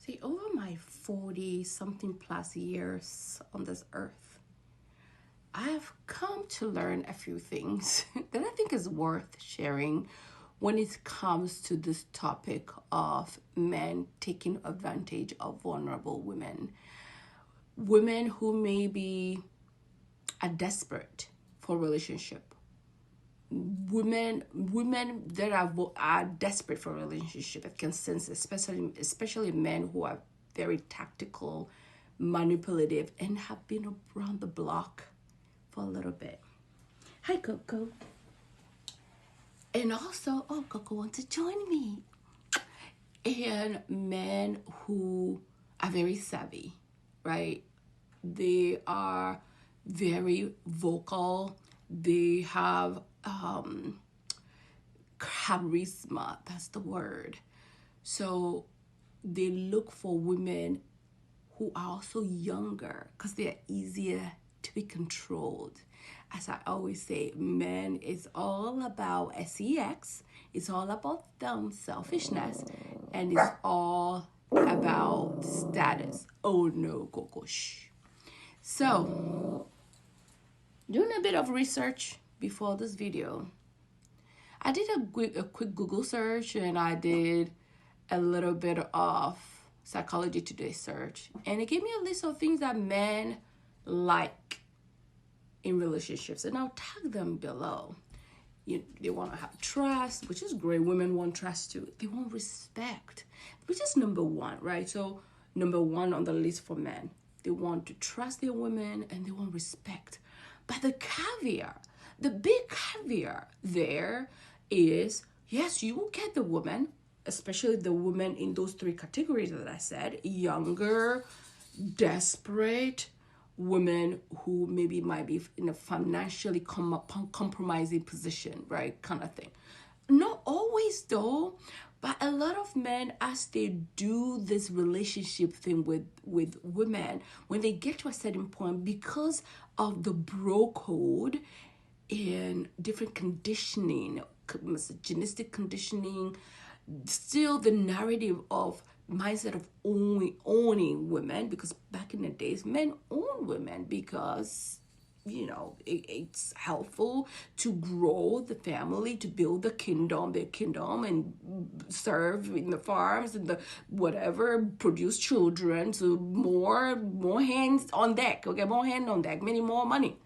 See, over my 40 something plus years on this earth, I've come to learn a few things that I think is worth sharing when it comes to this topic of men taking advantage of vulnerable women. Women who maybe are desperate for relationship. Women that are desperate for a relationship. I can sense, especially men who are very tactical, manipulative, and have been around the block for a little bit. Hi, Coco. And also, oh, Coco wants to join me. And men who are very savvy, right? They are very vocal. They have charisma. That's the word. So they look for women who are also younger because they are easier to be controlled. As I always say, men is all about sex. It's all about selfishness, and it's all about status. Oh no, Coco. Shh. So, doing a bit of research before this video, I did a quick Google search, and I did a little bit of Psychology Today search, and it gave me a list of things that men like in relationships, and I'll tag them below. They want to have trust, which is great. Women want trust too. They want respect, which is number one, right? So number one on the list for men, they want to trust their women and they want respect. But the caveat, the big caveat there is, yes, you will get the woman, especially the women in those three categories that I said: younger, desperate, women who maybe might be in a financially compromising position, right? Kind of thing. Not always though, but a lot of men, as they do this relationship thing with women, when they get to a certain point, because of the bro code and different conditioning, misogynistic conditioning, still the narrative of mindset of owning women, because back in the days men owned women because it's helpful to grow the family, to build their kingdom, and serve in the farms and the whatever, produce children. So more hands on deck. Okay, more hand on deck, meaning more money.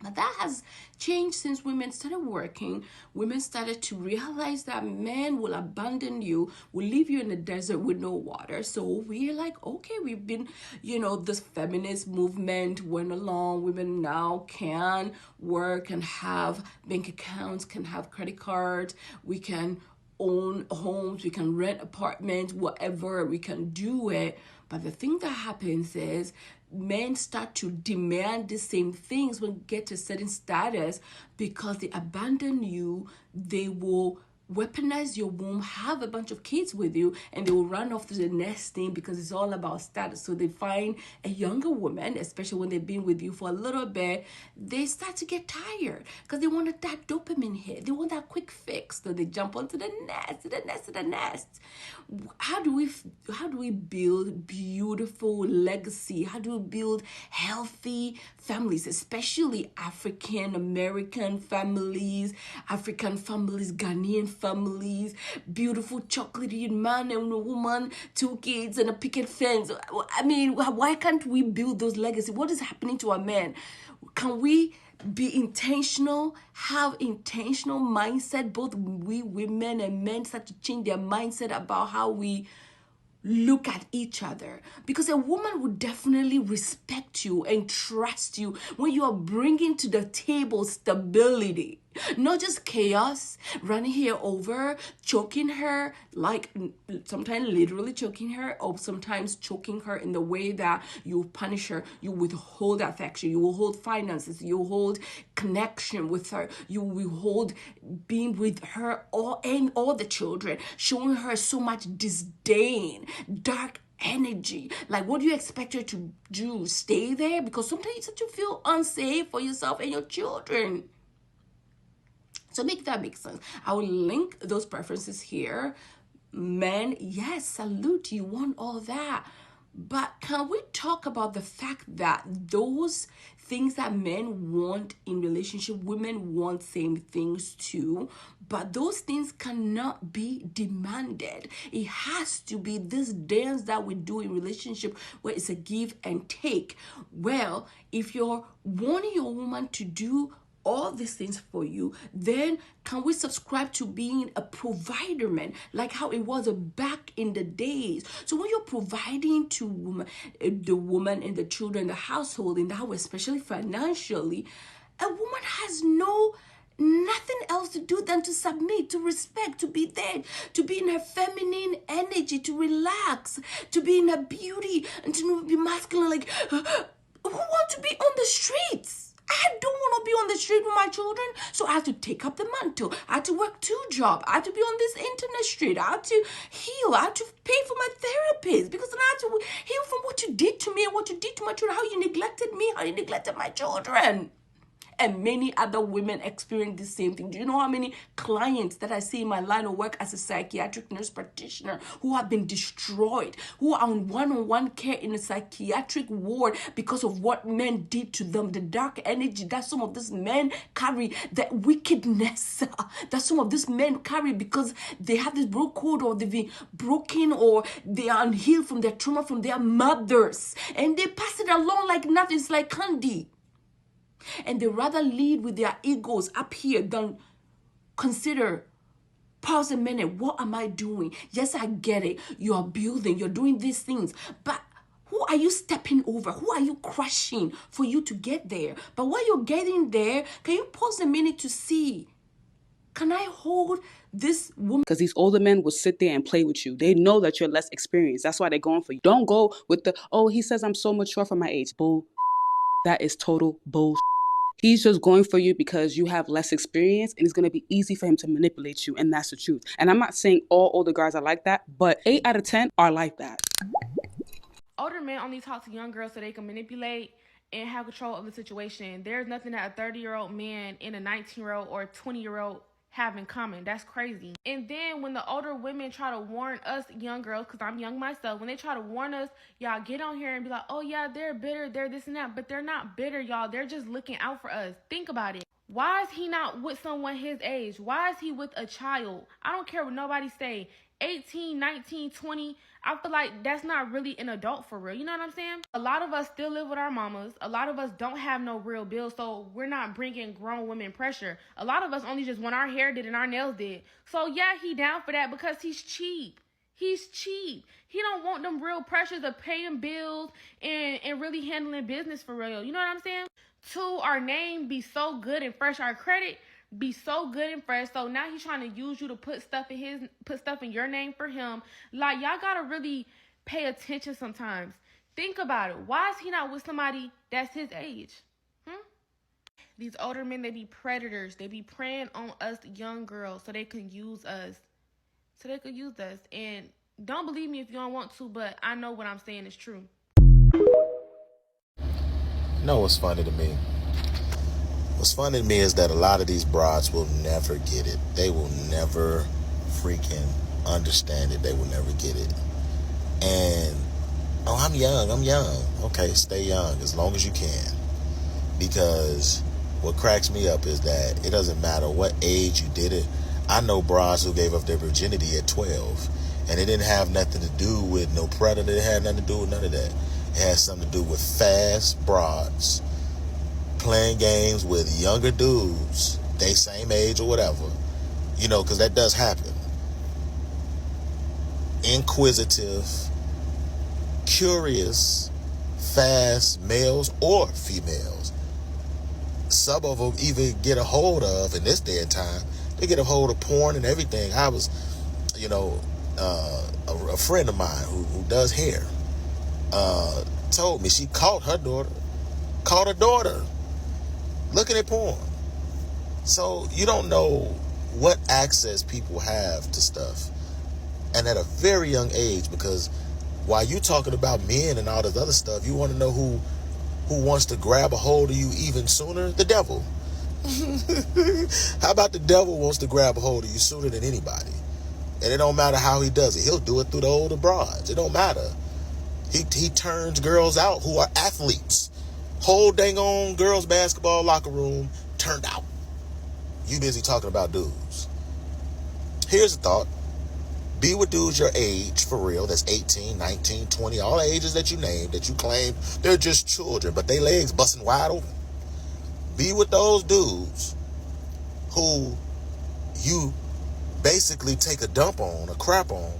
But that has changed since women started working. Women started to realize that men will abandon you, will leave you in the desert with no water. So we're like, okay, we've been, this feminist movement went along. Women now can work and have bank accounts, can have credit cards. We can own homes, we can rent apartments, whatever, we can do it. But the thing that happens is men start to demand the same things when get to a certain status, because they abandon you. They will weaponize your womb, have a bunch of kids with you, and they will run off to the next thing because it's all about status. So they find a younger woman, especially when they've been with you for a little bit, they start to get tired because they want that dopamine hit. They want that quick fix. So they jump onto the nest. How do we build beautiful legacy? How do we build healthy families, especially African American families, African families, Ghanaian families, beautiful chocolatey man and a woman, 2 kids and a picket fence? I mean, why can't we build those legacy? What is happening to our men? Can we be intentional, have intentional mindset? Both we women and men start to change their mindset about how we look at each other, because a woman would definitely respect you and trust you when you are bringing to the table stability, not just chaos, running her over, choking her, like sometimes literally choking her, or sometimes choking her in the way that you punish her. You withhold affection, you will hold finances, you hold connection with her, you will hold being with her and all the children, showing her so much disdain, dark energy. Like, what do you expect her to do? Stay there? Because sometimes you start to feel unsafe for yourself and your children. So make that make sense. I will link those preferences here Men, yes, salute, you want all that. But can we talk about the fact that those things that men want in relationship, women want same things too, but those things cannot be demanded. It has to be this dance that we do in relationship where it's a give and take. Well, if you're wanting your woman to do all these things for you, then can we subscribe to being a provider, man, like how it was back in the days? So when you're providing to the woman and the children, the household in the house, especially financially, a woman has nothing else to do than to submit, to respect, to be there, to be in her feminine energy, to relax, to be in her beauty, and to be masculine. Like, who want to be on the streets? I don't want to be on the street with my children, so I have to take up the mantle. I have to work 2 jobs. I have to be on this internet street. I have to heal. I have to pay for my therapist because then I have to heal from what you did to me and what you did to my children, how you neglected me, how you neglected my children. And many other women experience the same thing. Do you know how many clients that I see in my line of work as a psychiatric nurse practitioner who have been destroyed, who are on one-on-one care in a psychiatric ward because of what men did to them, the dark energy that some of these men carry, that wickedness that some of these men carry because they have this broke code, or they've been broken, or they are unhealed from their trauma from their mothers, and they pass it along like nothing. It's like candy. And they rather lead with their egos up here than consider, pause a minute, what am I doing? Yes, I get it. You're building, you're doing these things, but who are you stepping over? Who are you crushing for you to get there? But while you're getting there, can you pause a minute to see, can I hold this woman? Because these older men will sit there and play with you. They know that you're less experienced. That's why they're going for you. Don't go with the, oh, he says I'm so mature for my age. Bull. That is total bull. He's just going for you because you have less experience, and it's going to be easy for him to manipulate you, and that's the truth. And I'm not saying all older guys are like that, but 8 out of 10 are like that. Older men only talk to young girls so they can manipulate and have control of the situation. There's nothing that a 30-year-old man and a 19-year-old or 20-year-old have in common. That's crazy. And then when the older women try to warn us young girls, because I'm young myself, when they try to warn us, y'all get on here and be like, oh yeah, they're bitter, they're this and that. But they're not bitter, y'all. They're just looking out for us. Think about it. Why is he not with someone his age? Why is he with a child? I don't care what nobody say. 18, 19, 20, I feel like that's not really an adult for real. You know what I'm saying? A lot of us still live with our mamas. A lot of us don't have no real bills, so we're not bringing grown women pressure. A lot of us only just want our hair did and our nails did. So yeah, he down for that because he's cheap. He's cheap. He don't want them real pressures of paying bills and really handling business for real. You know what I'm saying? 2, our name be so good and fresh. Our credit be so good and fresh. So now he's trying to use you to put stuff in your name for him. Like, y'all gotta really pay attention sometimes. Think about it. Why is he not with somebody that's his age? These older men, they be predators. They be preying on us young girls so they can use us. And don't believe me if you don't want to, but I know what I'm saying is true. No, what's funny to me? What's funny to me is that a lot of these broads will never get it. They will never freaking understand it. They will never get it. And, oh, I'm young. Okay, stay young as long as you can. Because what cracks me up is that it doesn't matter what age you did it. I know broads who gave up their virginity at 12. And it didn't have nothing to do with no predator. It had nothing to do with none of that. It had something to do with fast broads playing games with younger dudes, they same age or whatever, because that does happen. Inquisitive, curious, fast males or females. Some of them even get a hold of, in this day and time, they get a hold of porn and everything. I was, a friend of mine who does hair, told me she caught her daughter looking at porn. So you don't know what access people have to stuff, and at a very young age, because while you talking about men and all this other stuff, you want to know who wants to grab a hold of you even sooner? The devil. How about the devil wants to grab a hold of you sooner than anybody? And it don't matter how he does it. He'll do it through the older broads. It don't matter. He turns girls out who are athletes. Whole dang on girls basketball locker room turned out. You busy talking about dudes. Here's a thought. Be with dudes your age, for real. That's 18, 19, 20, all the ages that you named, that you claim they're just children, but they legs busting wide open. Be with those dudes who you basically take a dump on, a crap on,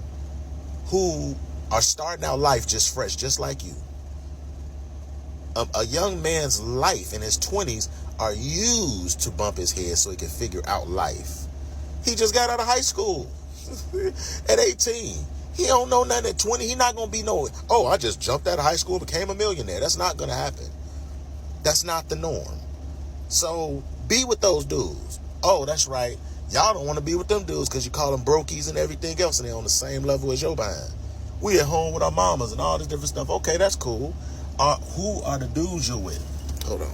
who are starting out life just fresh, just like you. A young man's life in his 20s are used to bump his head so he can figure out life. He just got out of high school at 18. He don't know nothing at 20. He not going to be I just jumped out of high school and became a millionaire. That's not going to happen. That's not the norm. So be with those dudes. Oh, that's right. Y'all don't want to be with them dudes because you call them brokies and everything else, and they're on the same level as your behind. We at home with our mamas and all this different stuff. Okay, that's cool. Who are the dudes you're with? Hold on.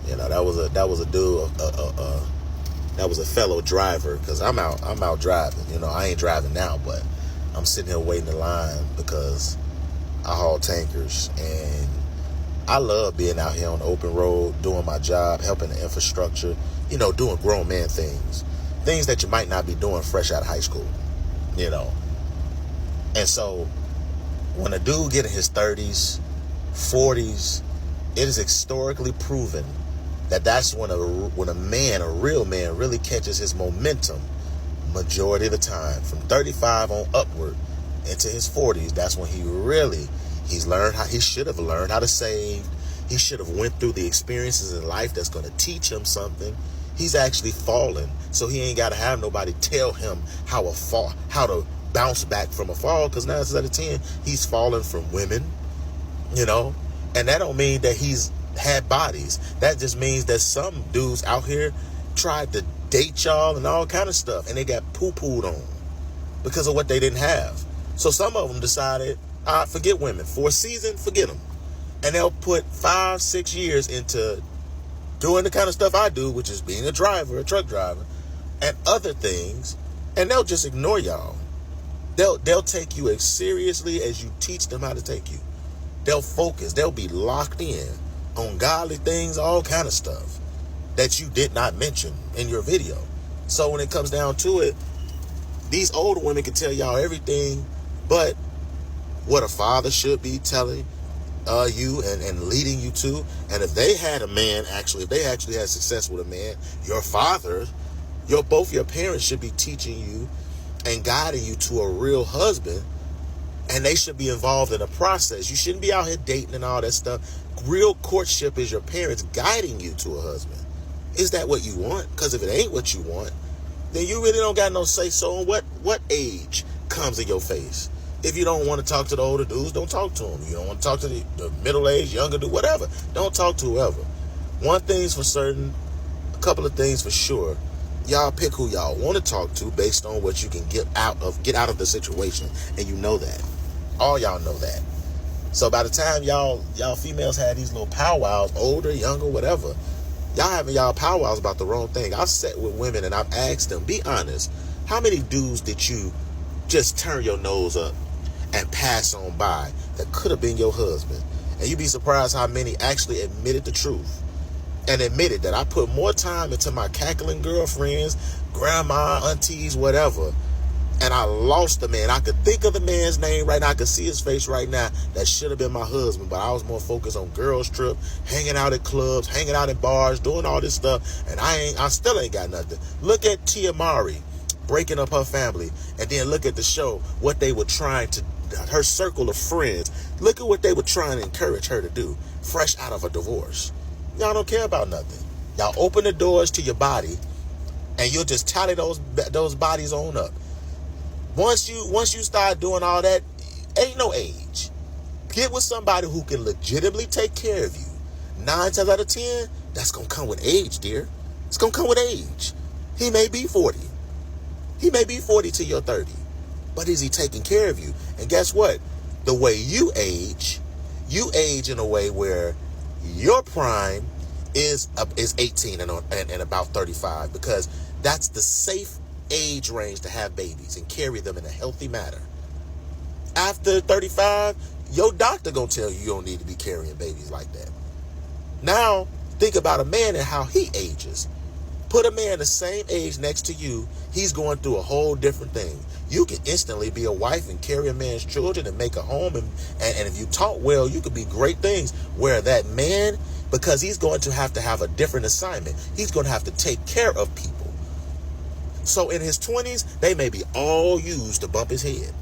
That was a dude. That was a fellow driver, because I'm out driving. I ain't driving now, but I'm sitting here waiting in line because I haul tankers, and I love being out here on the open road, doing my job, helping the infrastructure, doing grown man things that you might not be doing fresh out of high school, And so when a dude get in his 30s, 40s, it is historically proven that that's when a real man really catches his momentum majority of the time. From 35 on upward into his 40s, that's when he should have learned how to save. He should have went through the experiences in life that's going to teach him something. He's actually fallen, so he ain't got to have nobody tell him how to bounce back from a fall, because 9 out of 10, he's fallen from women, and that don't mean that he's had bodies. That just means that some dudes out here tried to date y'all and all kind of stuff, and they got poo-pooed on because of what they didn't have. So some of them decided, forget women. For a season, forget them. And they'll put 5-6 years into doing the kind of stuff I do, which is being a truck driver, and other things, and they'll just ignore y'all. They'll take you as seriously as you teach them how to take you. They'll focus. They'll be locked in on godly things, all kind of stuff that you did not mention in your video. So when it comes down to it, these older women can tell y'all everything but what a father should be telling you and leading you to. And if they had a man, if they actually had success with a man, your father, both your parents should be teaching you and guiding you to a real husband, and they should be involved in the process. You shouldn't be out here dating and all that stuff. Real courtship is your parents guiding you to a husband. Is that what you want? Because if it ain't what you want, then you really don't got no say-so on what age comes in your face. If you don't want to talk to the older dudes, don't talk to them. You don't want to talk to the middle-aged, younger dude, whatever. Don't talk to whoever. One thing's for certain, a couple of things for sure. Y'all pick who y'all want to talk to based on what you can get out of the situation, and you know that. All y'all know that. So by the time y'all females had these little powwows, older, younger, whatever, y'all having y'all powwows about the wrong thing. I've sat with women and I've asked them, be honest, how many dudes did you just turn your nose up and pass on by that could have been your husband? And you'd be surprised how many actually admitted the truth and admitted that I put more time into my cackling girlfriends, grandma, aunties, whatever, and I lost the man. I could think of the man's name right now. I could see his face right now. That should have been my husband, but I was more focused on girls trip, hanging out at clubs, hanging out at bars, doing all this stuff, and I still ain't got nothing. Look at Tia Mari breaking up her family, and then look at the show, what they were trying to, her circle of friends, look at what they were trying to encourage her to do, fresh out of a divorce. Y'all don't care about nothing. Y'all open the doors to your body, and you'll just tally those bodies on up. Once you start doing all that, ain't no age. Get with somebody who can legitimately take care of you. 9 times out of 10, that's going to come with age, dear. It's going to come with age. He may be 40. He may be 40 to your 30. But is he taking care of you? And guess what? The way you age in a way where your prime is 18 and about 35, because that's the safe age range to have babies and carry them in a healthy manner. After 35, your doctor gonna tell you don't need to be carrying babies like that. Now, think about a man and how he ages. Put a man the same age next to you, he's going through a whole different thing. You can instantly be a wife and carry a man's children and make a home, and if you talk well, you could be great things. Where that man, because he's going to have a different assignment. He's going to have to take care of people. So in his 20s, they may be all used to bump his head.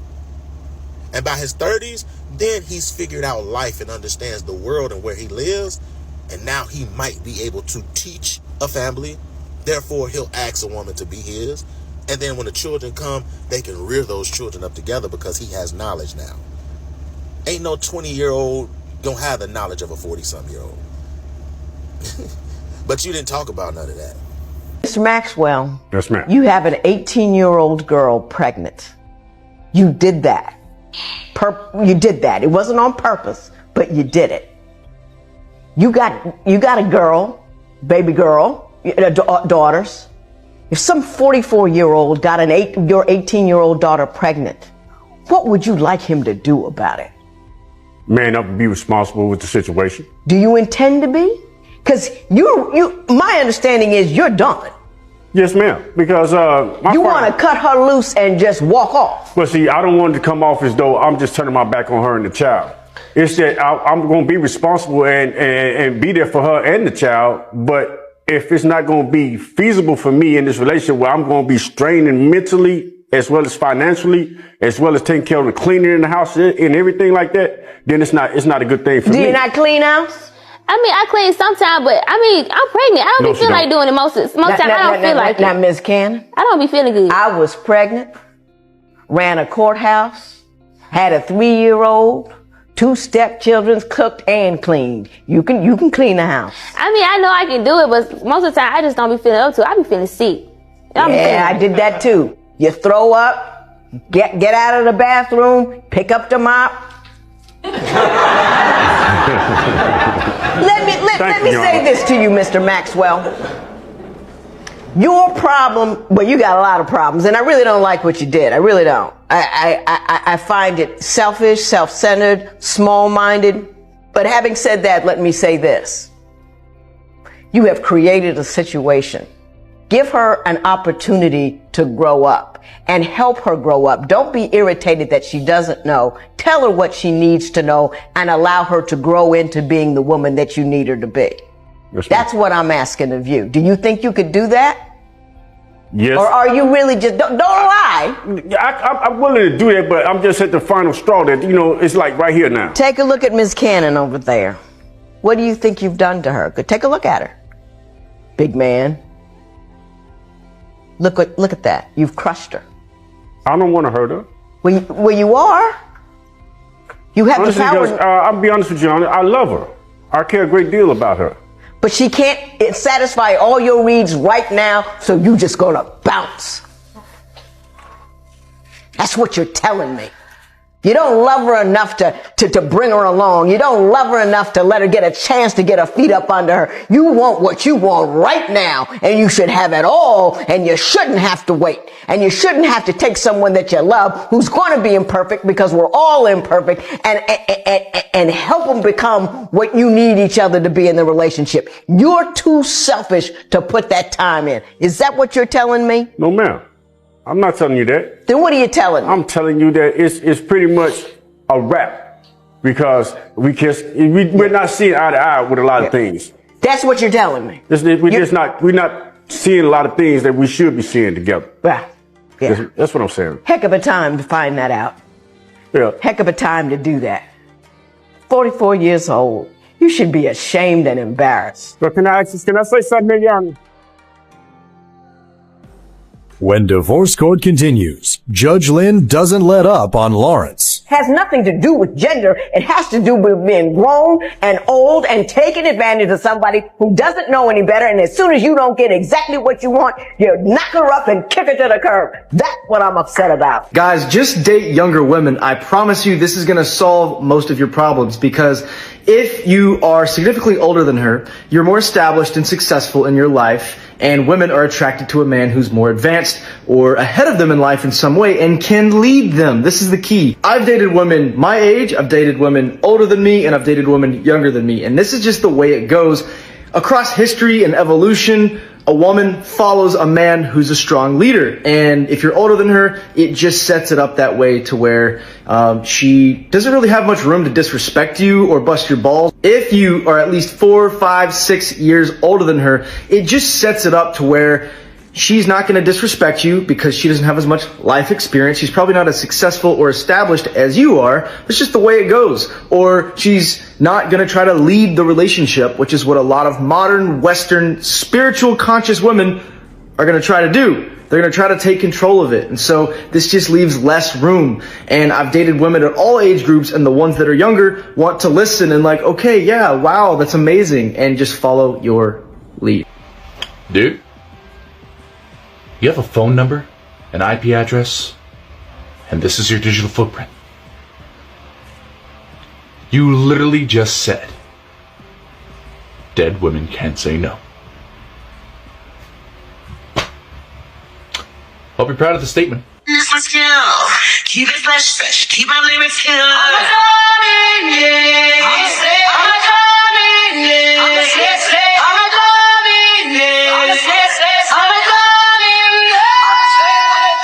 And by his 30s, then he's figured out life and understands the world and where he lives. And now he might be able to teach a family. Therefore, he'll ask a woman to be his. And then when the children come, they can rear those children up together because he has knowledge now. Ain't no 20-year-old gonna have the knowledge of a 40-something-year-old. But you didn't talk about none of that. Mr. Maxwell. Yes, ma'am. You have an 18-year-old girl pregnant. You did that. You did that. It wasn't on purpose, but you did it. You got a girl, baby girl, daughters. If some 44-year-old got your 18-year-old daughter pregnant, what would you like him to do about it? Man up and be responsible with the situation. Do you intend to be? Because my understanding is you're done. Yes, ma'am. Because you want to cut her loose and just walk off. But see, I don't want it to come off as though I'm just turning my back on her and the child. It's that I'm going to be responsible and be there for her and the child. But if it's not going to be feasible for me in this relationship where I'm going to be straining mentally as well as financially, as well as taking care of the cleaning in the house and everything like that, then it's not a good thing for me. Do you not clean house? I mean, I clean sometimes, but I mean, I'm pregnant. I don't feel like doing it most times. I don't feel like it. Now, Ms. Cannon. I don't be feeling good. I was pregnant, ran a courthouse, had a 3-year-old, 2 stepchildren, cooked and cleaned. You can clean the house. I mean, I know I can do it, but most of the time I just don't be feeling up to it. I be feeling sick. I did that too. You throw up, get out of the bathroom, pick up the mop. Let me say this to you, Mr. Maxwell. Your problem, well, you got a lot of problems, and I really don't like what you did. I really don't. I find it selfish, self-centered, small-minded. But having said that, let me say this. You have created a situation. Give her an opportunity to grow up and help her grow up. Don't be irritated that she doesn't know. Tell her what she needs to know and allow her to grow into being the woman that you need her to be. Yes, that's what I'm asking of you. Do you think you could do that? Yes. Or are you really just, don't lie. I'm willing to do that, but I'm just at the final straw that, it's like right here now. Take a look at Ms. Cannon over there. What do you think you've done to her? Take a look at her. Big man. Look at that. You've crushed her. I don't want to hurt her. Well, you are. You have honestly, the power. I'll be honest with you, I love her. I care a great deal about her. But she can't satisfy all your needs right now, so you just gonna bounce. That's what you're telling me. You don't love her enough to bring her along. You don't love her enough to let her get a chance to get her feet up under her. You want what you want right now, and you should have it all, and you shouldn't have to wait. And you shouldn't have to take someone that you love who's going to be imperfect, because we're all imperfect, and help them become what you need each other to be in the relationship. You're too selfish to put that time in. Is that what you're telling me? No, ma'am. I'm not telling you that. Then what are you telling me? I'm telling you that it's pretty much a wrap, because we're not seeing eye to eye with a lot of things. That's what you're telling me. We're not seeing a lot of things that we should be seeing together. Yeah. That's what I'm saying. Heck of a time to find that out. Yeah. Heck of a time to do that. 44 years old. You should be ashamed and embarrassed. But can I say something, young? When Divorce Court continues, Judge Lynn doesn't let up on Lawrence. Has nothing to do with gender. It has to do with being grown and old and taking advantage of somebody who doesn't know any better. And as soon as you don't get exactly what you want, you knock her up and kick her to the curb. That's what I'm upset about. Guys, just date younger women. I promise you this is going to solve most of your problems, because If you are significantly older than her, you're more established and successful in your life, and women are attracted to a man who's more advanced or ahead of them in life in some way and can lead them. This is the key. I've dated women my age, I've dated women older than me, and I've dated women younger than me. And this is just the way it goes. Across history and evolution, a woman follows a man who's a strong leader. And if you're older than her, it just sets it up that way to where she doesn't really have much room to disrespect you or bust your balls. If you are at least 4, 5, 6 years older than her, it just sets it up to where she's not going to disrespect you because she doesn't have as much life experience. She's probably not as successful or established as you are. It's just the way it goes. Or she's not going to try to lead the relationship, which is what a lot of modern, Western, spiritual, conscious women are going to try to do. They're going to try to take control of it. And so this just leaves less room. And I've dated women at all age groups, and the ones that are younger want to listen and like, okay, yeah, wow, that's amazing, and just follow your lead. Dude, you have a phone number, an IP address, and this is your digital footprint. You literally just said, dead women can't say no. Hope you're proud of the statement. Let's go. Keep it fresh. Keep my lyrics here.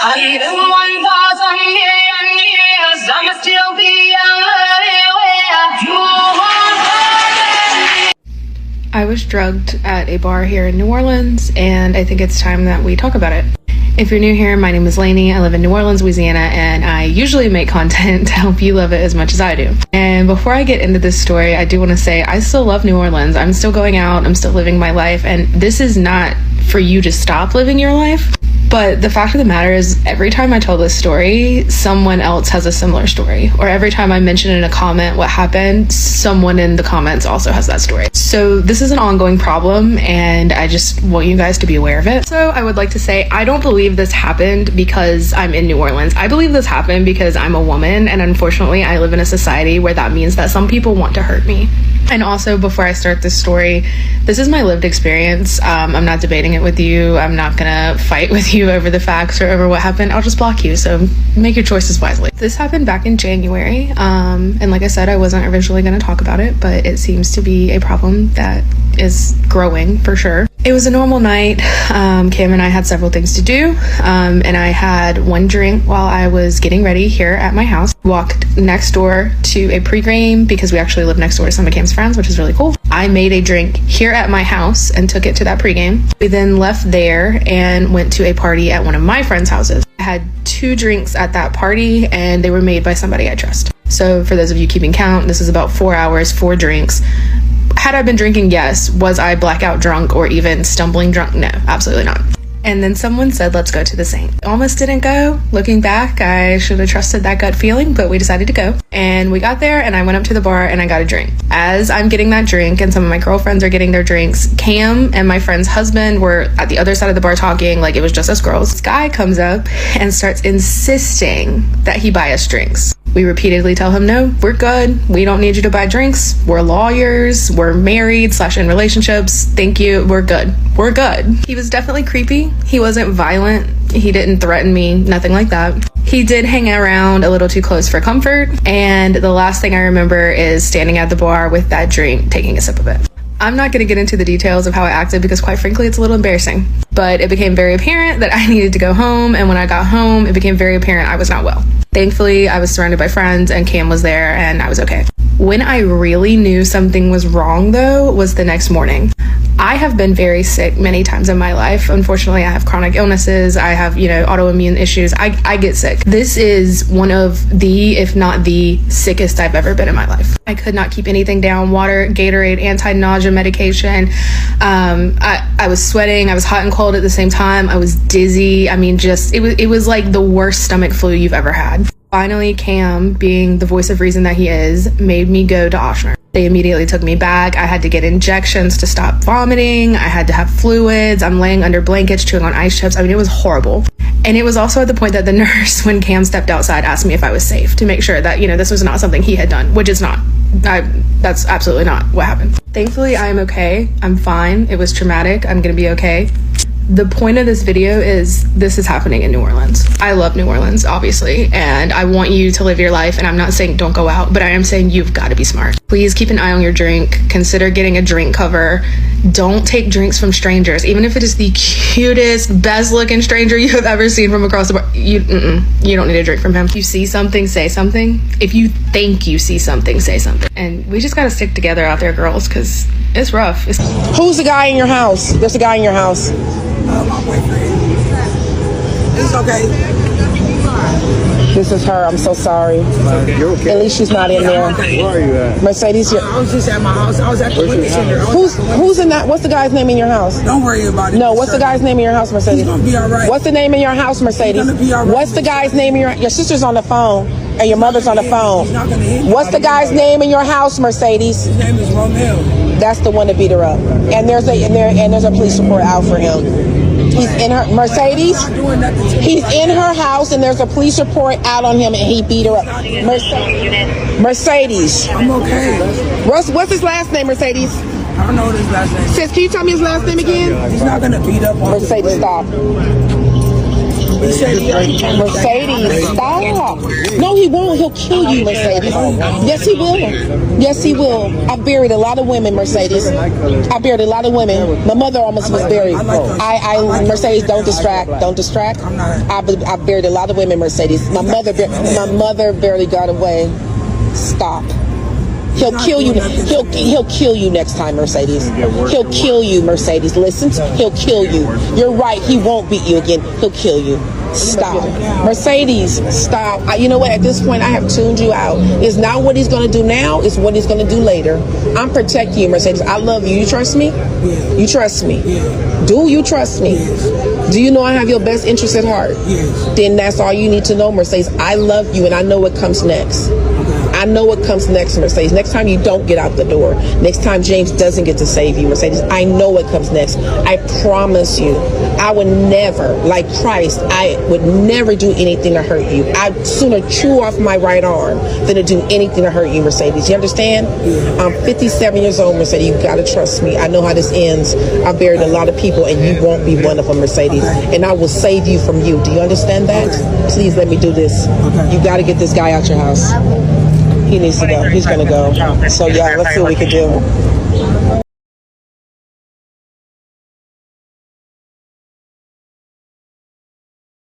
I'm even 1,000 million years, I'ma still be I was drugged at a bar here in New Orleans, and I think it's time that we talk about it. If you're new here, my name is Lainey. I live in New Orleans, Louisiana, and I usually make content to help you love it as much as I do. And before I get into this story, I do want to say I still love New Orleans. I'm still going out, I'm still living my life, and this is not for you to stop living your life. But the fact of the matter is, every time I tell this story, someone else has a similar story. Or every time I mention in a comment what happened, someone in the comments also has that story. So this is an ongoing problem, and I just want you guys to be aware of it. So I would like to say, I don't believe this happened because I'm in New Orleans. I believe this happened because I'm a woman, and unfortunately I live in a society where that means that some people want to hurt me. And also, before I start this story, this is my lived experience. I'm not debating it with you. I'm not gonna fight with you over the facts or over what happened. I'll just block you, so make your choices wisely. This happened back in January, and like I said, I wasn't originally gonna talk about it, but it seems to be a problem that is growing for sure. It was a normal night. Cam and I had several things to do, and I had one drink while I was getting ready here at my house. Walked next door to a pregame because we actually live next door to some of Cam's friends, which is really cool. I made a drink here at my house and took it to that pregame. We then left there and went to a party at one of my friends' houses. I had 2 drinks at that party, and they were made by somebody I trust. So for those of you keeping count, this is about 4 hours, 4 drinks. Had I been drinking, yes. Was I blackout drunk or even stumbling drunk? No, absolutely not. And then someone said, let's go to the Saint. Almost didn't go. Looking back, I should have trusted that gut feeling, but we decided to go. And we got there, and I went up to the bar and I got a drink. As I'm getting that drink and some of my girlfriends are getting their drinks, Cam and my friend's husband were at the other side of the bar talking like it was just us girls. This guy comes up and starts insisting that he buy us drinks. We repeatedly tell him, no, we're good. We don't need you to buy drinks. We're lawyers. We're married / in relationships. Thank you. We're good. We're good. He was definitely creepy. He wasn't violent. He didn't threaten me. Nothing like that. He did hang around a little too close for comfort. And the last thing I remember is standing at the bar with that drink, taking a sip of it. I'm not going to get into the details of how I acted because quite frankly, it's a little embarrassing. But it became very apparent that I needed to go home. And when I got home, it became very apparent I was not well. Thankfully, I was surrounded by friends and Cam was there and I was okay. When I really knew something was wrong though, was the next morning. I have been very sick many times in my life. Unfortunately, I have chronic illnesses. I have, autoimmune issues. I get sick. This is one of the, if not the sickest I've ever been in my life. I could not keep anything down. Water, Gatorade, anti-nausea medication. I was sweating. I was hot and cold at the same time. I was dizzy. I mean, it was like the worst stomach flu you've ever had. Finally, Cam, being the voice of reason that he is, made me go to Ochsner. They immediately took me back. I had to get injections to stop vomiting. I had to have fluids. I'm laying under blankets, chewing on ice chips. I mean, it was horrible. And it was also at the point that the nurse, when Cam stepped outside, asked me if I was safe to make sure that, you know, this was not something he had done, which is not. That's absolutely not what happened. Thankfully, I am okay. I'm fine. It was traumatic. I'm gonna be okay. The point of this video is this is happening in New Orleans. I love New Orleans, obviously, and I want you to live your life, and I'm not saying don't go out, but I am saying you've got to be smart. Please keep an eye on your drink. Consider getting a drink cover. Don't take drinks from strangers, even if it is the cutest, best-looking stranger you have ever seen from across the bar. You don't need a drink from him. If you see something, say something. If you think you see something, say something. And we just gotta stick together out there, girls, because it's rough. Who's the guy in your house? There's a guy in your house. My boyfriend. It's okay. This is her. I'm so sorry. You're okay. At least she's not in there. Where are you at? Mercedes, I was just at my house. I was at the women's center. Who's in that? What's the guy's name in your house? Don't worry about it. No, what's the guy's name in your house, Mercedes? He's gonna be all right. What's the name in your house, Mercedes? He's gonna be all right. What's the guy's name in your sister's on the phone and your mother's on the phone. He's not gonna hit me. What's the guy's name in your house, Mercedes? His name is Romeo. That's the one that beat her up. And there's a police report out for him. He's in her Mercedes. He's in her house, and there's a police report out on him, and he beat her up. Mercedes. I'm okay. What's his last name, Mercedes? I don't know what his last name is. Sis, can you tell me his last name again? He's not gonna beat up on Mercedes, stop. Mercedes, stop. No, he won't. He'll kill you, Mercedes. Yes, he will. Yes, he will. I buried a lot of women, Mercedes. I buried a lot of women. My mother almost was buried. Mercedes, don't distract. Don't distract. I buried a lot of women, Mercedes. My mother barely got away. Stop. He'll kill you. He'll kill you next time, Mercedes. He'll kill you, Mercedes. Listen, he'll kill you. You're right. He won't beat you again. He'll kill you. Stop. Mercedes, stop. You know what? At this point, I have tuned you out. It's not what he's going to do now. It's what he's going to do later. I'm protecting you, Mercedes. I love you. You trust me? You trust me? Do you trust me? Do you know I have your best interest at heart? Then that's all you need to know, Mercedes. I love you, and I know what comes next. I know what comes next, Mercedes. Next time you don't get out the door. Next time James doesn't get to save you, Mercedes. I know what comes next. I promise you. I would never, like Christ, I would never do anything to hurt you. I'd sooner chew off my right arm than to do anything to hurt you, Mercedes. You understand? I'm 57 years old, Mercedes. You gotta trust me. I know how this ends. I buried a lot of people, and you won't be one of them, Mercedes. And I will save you from you. Do you understand that? Please let me do this. You gotta get this guy out your house. He needs to go. He's gonna go. So yeah, let's see what we can do.